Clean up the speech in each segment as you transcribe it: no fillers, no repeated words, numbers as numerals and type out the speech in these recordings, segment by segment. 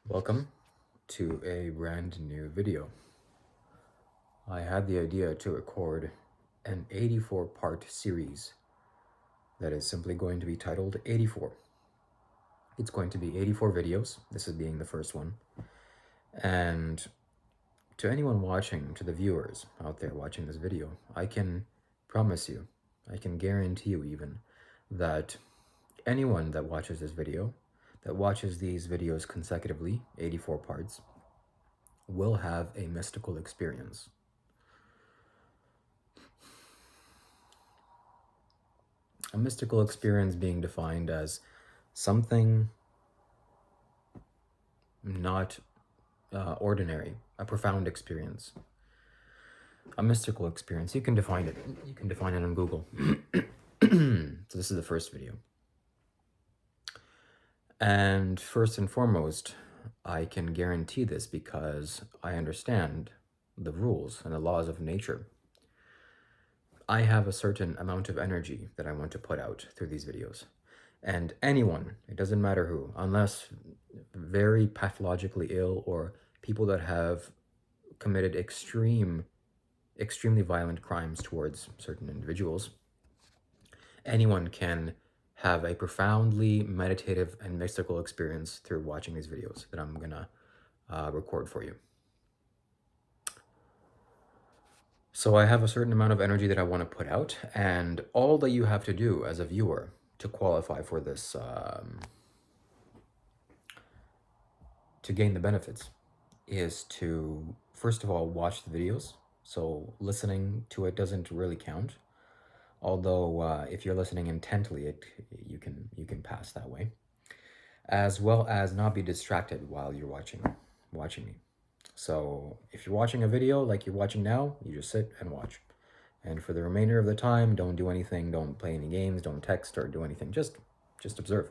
Welcome to a brand new video. I had the idea to record an 84-part series that is simply going to be titled 84. It's going to be 84 videos, this is being the first one. And to anyone watching, to the viewers out there watching this video, I can promise you, I can guarantee you even, that anyone that watches this video, that watches these videos consecutively, 84 parts, will have a mystical experience. A mystical experience being defined as something not ordinary, a profound experience. A mystical experience, you can define it. You can define it on Google. So this is the first video. And first and foremost, I can guarantee this because I understand the rules and the laws of nature. I have a certain amount of energy that I want to put out through these videos. And anyone, it doesn't matter who, unless very pathologically ill or people that have committed extremely violent crimes towards certain individuals, anyone can have a profoundly meditative and mystical experience through watching these videos that I'm gonna record for you. So I have a certain amount of energy that I want to put out, and all that you have to do as a viewer to qualify for this, to gain the benefits, is to, first of all, watch the videos. So listening to it doesn't really count. Although if you're listening intently, you can pass that way. As well as not be distracted while you're watching me. So if you're watching a video like you're watching now, you just sit and watch. And for the remainder of the time, don't do anything, don't play any games, don't text or do anything. Just observe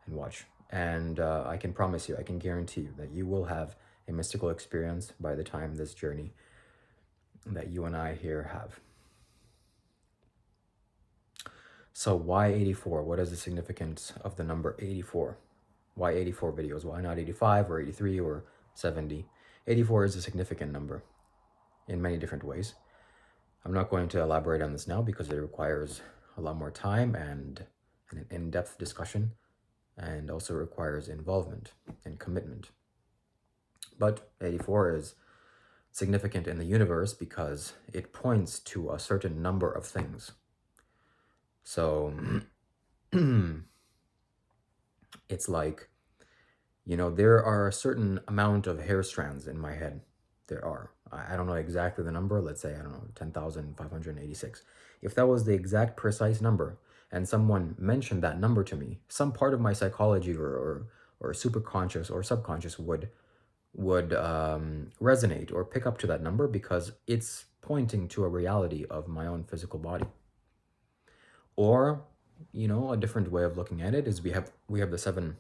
and watch. And I can promise you, I can guarantee you that you will have a mystical experience by the time this journey that you and I here have. So why 84? What is the significance of the number 84? Why 84 videos? Why not 85 or 83 or 70? 84 is a significant number in many different ways. I'm not going to elaborate on this now because it requires a lot more time and an in-depth discussion, and also requires involvement and commitment. But 84 is significant in the universe because it points to a certain number of things. So it's like, you know, there are a certain amount of hair strands in my head. There are. I don't know exactly the number. Let's say, I don't know, 10,586. If that was the exact precise number and someone mentioned that number to me, some part of my psychology or superconscious or subconscious would resonate or pick up to that number because it's pointing to a reality of my own physical body. Or, you know, a different way of looking at it is we have the seven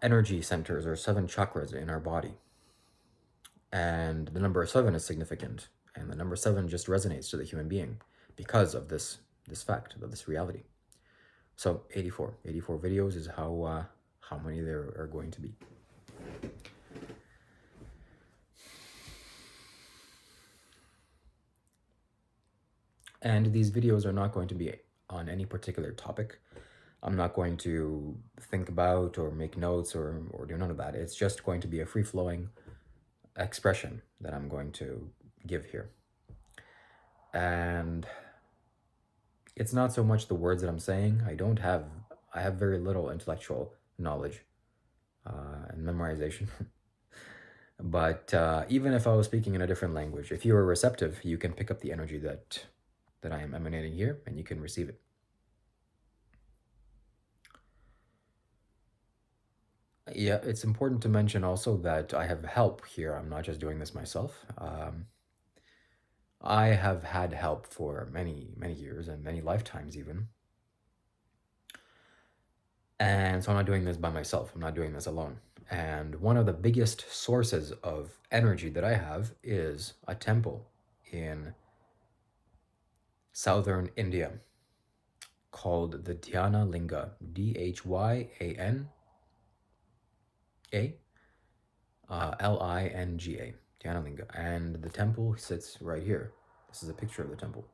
energy centers or 7 chakras in our body. And the number 7 is significant. And the number 7 just resonates to the human being because of this fact, of this reality. So 84 videos is how many there are going to be. And these videos are not going to be on any particular topic. I'm not going to think about or make notes or do none of that. It's just going to be a free-flowing expression that I'm going to give here. And it's not so much the words that I'm saying. I have very little intellectual knowledge and memorization. But even if I was speaking in a different language, if you are receptive, you can pick up the energy that I am emanating here, and you can receive it. Yeah, it's important to mention also that I have help here. I'm not just doing this myself. I have had help for many years and many lifetimes even. And so I'm not doing this by myself. I'm not doing this alone. And one of the biggest sources of energy that I have is a temple in southern India called the Dhyanalinga, Dhyanalinga, Dhyanalinga, and the temple sits right here. This is a picture of the temple.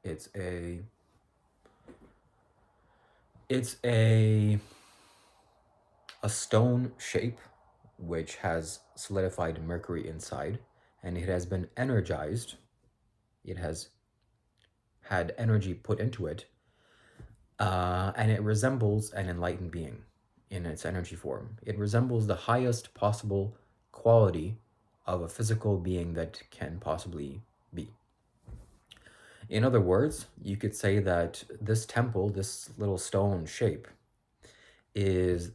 It's a stone shape which has solidified mercury inside, and it has been energized. It has had energy put into it, and it resembles an enlightened being in its energy form. It resembles the highest possible quality of a physical being that can possibly be. In other words, you could say that this temple, this little stone shape, is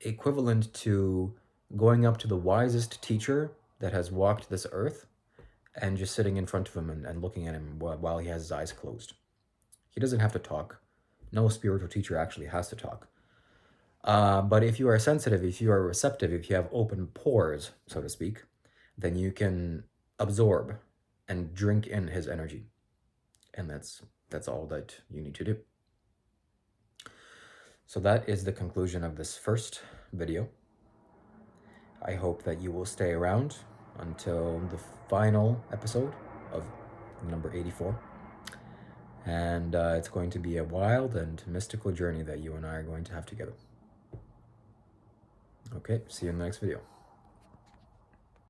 equivalent to going up to the wisest teacher that has walked this earth and just sitting in front of him and looking at him while he has his eyes closed. He doesn't have to talk. No spiritual teacher actually has to talk. But if you are sensitive, if you are receptive, if you have open pores, so to speak, then you can absorb and drink in his energy. And that's all that you need to do. So that is the conclusion of this first video. I hope that you will stay around until the final episode of number 84. And it's going to be a wild and mystical journey that you and I are going to have together. Okay, see you in the next video.